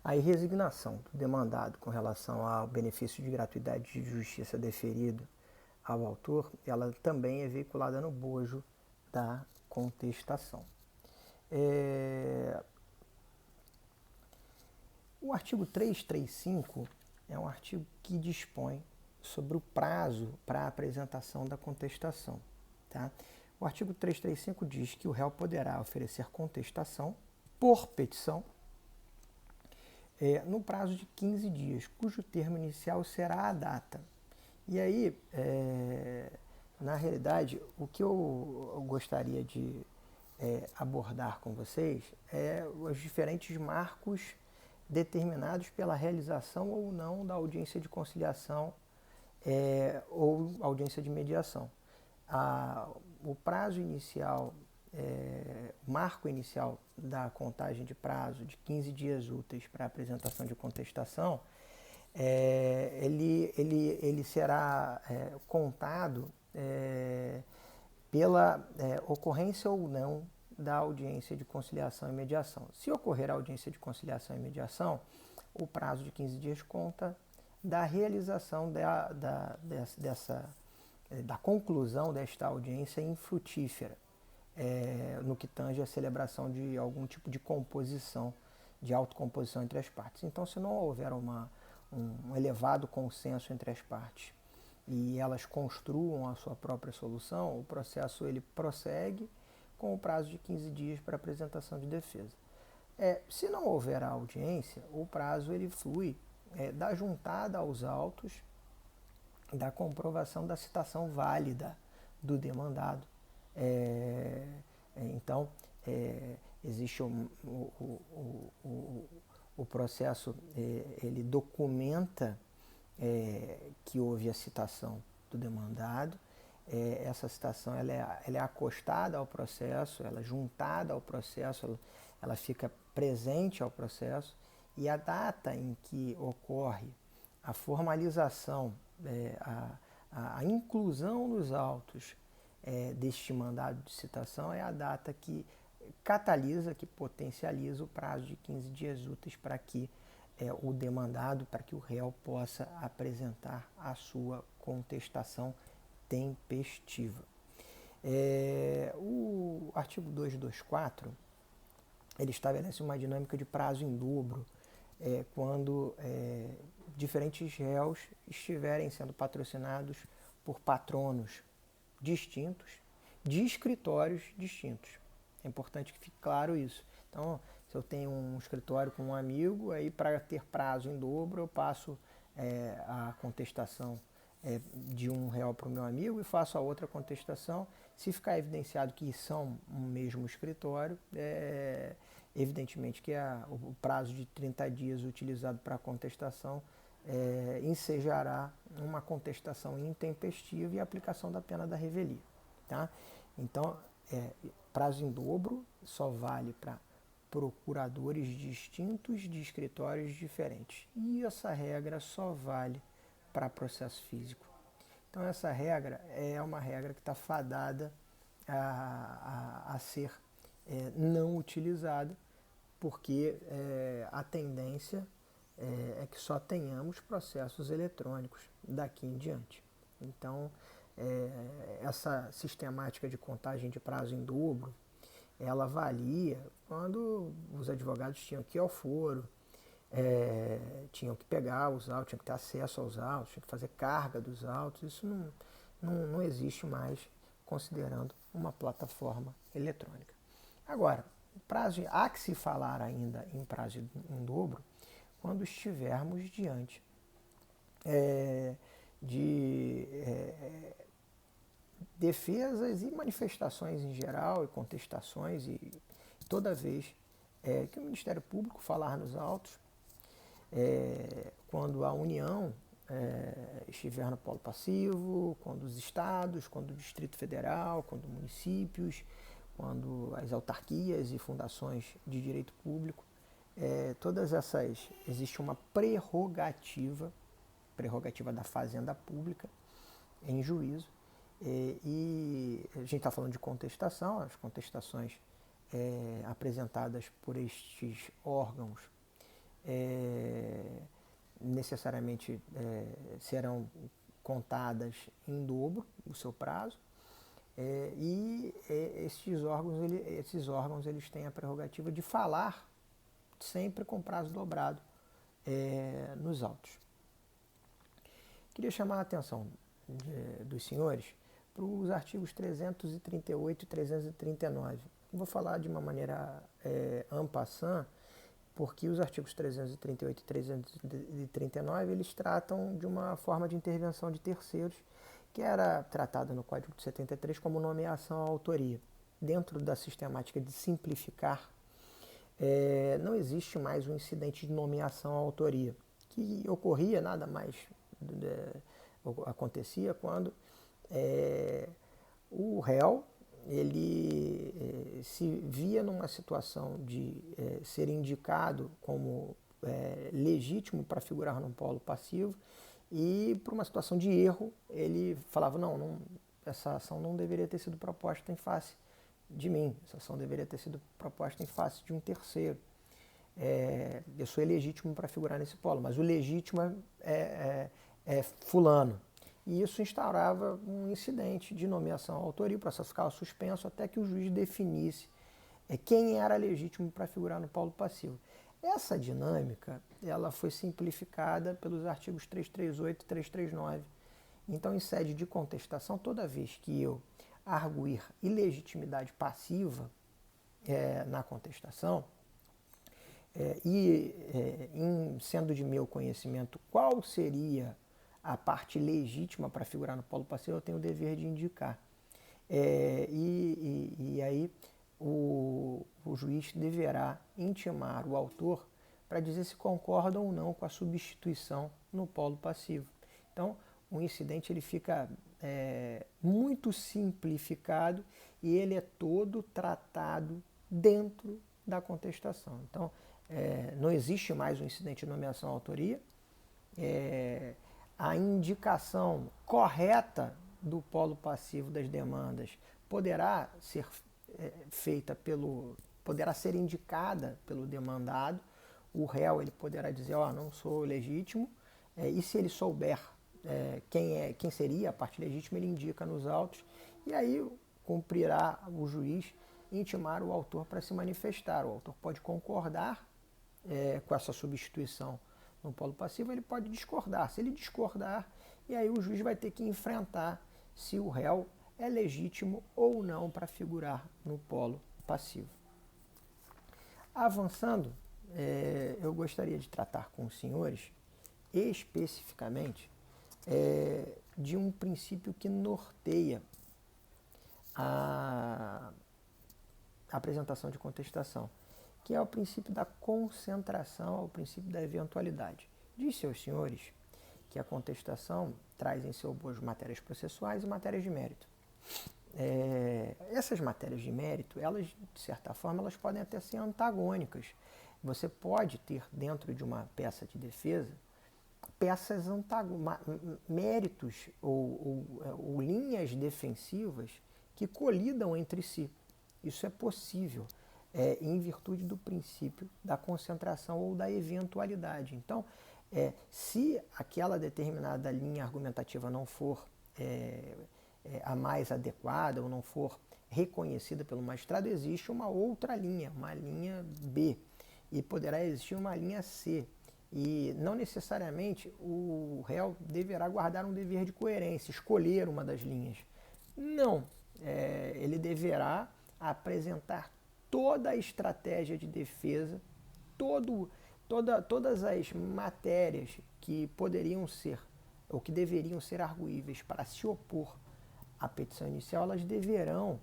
A resignação do demandado com relação ao benefício de gratuidade de justiça deferido ao autor, ela também é veiculada no bojo da contestação. O artigo 335 é um artigo que dispõe sobre o prazo para a apresentação da contestação. Tá? O artigo 335 diz que o réu poderá oferecer contestação por petição no prazo de 15 dias, cujo termo inicial será a data. E aí, na realidade, o que eu gostaria de abordar com vocês é os diferentes marcos determinados pela realização ou não da audiência de conciliação ou audiência de mediação. O prazo inicial, o marco inicial da contagem de prazo de 15 dias úteis para a apresentação de contestação, ele será contado pela ocorrência ou não da audiência de conciliação e mediação. Se ocorrer a audiência de conciliação e mediação, o prazo de 15 dias conta da realização da conclusão desta audiência infrutífera, no que tange a celebração de algum tipo de composição, de autocomposição entre as partes. Então, se não houver um elevado consenso entre as partes e elas construam a sua própria solução, o processo ele prossegue com o prazo de 15 dias para apresentação de defesa. Se não houver a audiência, o prazo ele flui da juntada aos autos, da comprovação da citação válida do demandado. Então, existe o processo, ele documenta que houve a citação do demandado. Essa citação ela é acostada ao processo, ela é juntada ao processo, ela fica presente ao processo, e a data em que ocorre a formalização, a inclusão nos autos deste mandado de citação é a data que catalisa, que potencializa o prazo de 15 dias úteis para que o demandado, para que o réu possa apresentar a sua contestação tempestiva. O artigo 224 ele estabelece uma dinâmica de prazo em dobro quando diferentes réus estiverem sendo patrocinados por patronos distintos, de escritórios distintos. É importante que fique claro isso. Então, se eu tenho um escritório com um amigo, aí para ter prazo em dobro, eu passo a contestação de um réu para o meu amigo e faço a outra contestação. Se ficar evidenciado que são um mesmo escritório, evidentemente que o prazo de 30 dias utilizado para a contestação ensejará uma contestação intempestiva e a aplicação da pena da revelia. Tá? Então, prazo em dobro só vale para procuradores distintos de escritórios diferentes. E essa regra só vale para processo físico. Então essa regra é uma regra que está fadada a ser não utilizada, porque a tendência é que só tenhamos processos eletrônicos daqui em diante. Então essa sistemática de contagem de prazo em dobro, ela valia quando os advogados tinham que ir ao foro, tinham que pegar os autos, tinham que ter acesso aos autos, tinham que fazer carga dos autos. Isso não existe mais, considerando uma plataforma eletrônica. Agora, há que se falar ainda em prazo em dobro quando estivermos diante de defesas e manifestações em geral e contestações, e toda vez que o Ministério Público falar nos autos, quando a União estiver no polo passivo, quando os estados, quando o Distrito Federal, quando municípios, quando as autarquias e fundações de direito público, todas essas, existe uma prerrogativa da Fazenda Pública em juízo, e a gente está falando de contestação, as contestações apresentadas por estes órgãos necessariamente serão contadas em dobro o seu prazo, esses órgãos eles têm a prerrogativa de falar sempre com prazo dobrado nos autos. Queria chamar a atenção dos senhores para os artigos 338 e 339. Vou falar de uma maneira en passant, porque os artigos 338 e 339 eles tratam de uma forma de intervenção de terceiros que era tratada no Código de 73 como nomeação à autoria. Dentro da sistemática de simplificar, não existe mais um incidente de nomeação à autoria, que ocorria nada mais acontecia quando o réu ele se via numa situação de ser indicado como legítimo para figurar num polo passivo e por uma situação de erro ele falava, não, essa ação não deveria ter sido proposta em face de mim, essa ação deveria ter sido proposta em face de um terceiro. Eu sou ilegítimo para figurar nesse polo, mas o legítimo é fulano. E isso instaurava um incidente de nomeação à autoria, o processo ficava suspenso até que o juiz definisse quem era legítimo para figurar no polo passivo. Essa dinâmica ela foi simplificada pelos artigos 338 e 339. Então, em sede de contestação, toda vez que eu arguir ilegitimidade passiva na contestação, sendo de meu conhecimento qual seria a parte legítima para figurar no polo passivo, eu tenho o dever de indicar. E aí o juiz deverá intimar o autor para dizer se concorda ou não com a substituição no polo passivo. Então, o incidente ele fica muito simplificado e ele é todo tratado dentro da contestação. Então, não existe mais um incidente de nomeação à autoria. A indicação correta do polo passivo das demandas poderá ser poderá ser indicada pelo demandado. O réu ele poderá dizer, não sou legítimo, e se ele souber quem seria a parte legítima, ele indica nos autos, e aí cumprirá o juiz intimar o autor para se manifestar. O autor pode concordar com essa substituição no polo passivo, ele pode discordar. Se ele discordar, e aí o juiz vai ter que enfrentar se o réu é legítimo ou não para figurar no polo passivo. Avançando, eu gostaria de tratar com os senhores especificamente de um princípio que norteia a apresentação de contestação, que é o princípio da concentração, o princípio da eventualidade. Disse aos senhores que a contestação traz em seu bojo matérias processuais e matérias de mérito. Essas matérias de mérito, elas, de certa forma, elas podem até ser antagônicas. Você pode ter dentro de uma peça de defesa méritos ou linhas defensivas que colidam entre si. Isso é possível em virtude do princípio da concentração ou da eventualidade. Então, se aquela determinada linha argumentativa não for a mais adequada ou não for reconhecida pelo magistrado, existe uma outra linha, uma linha B, e poderá existir uma linha C. E não necessariamente o réu deverá guardar um dever de coerência, escolher uma das linhas. Não, ele deverá apresentar toda a estratégia de defesa, todas as matérias que poderiam ser ou que deveriam ser arguíveis para se opor à petição inicial, elas deverão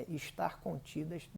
estar contidas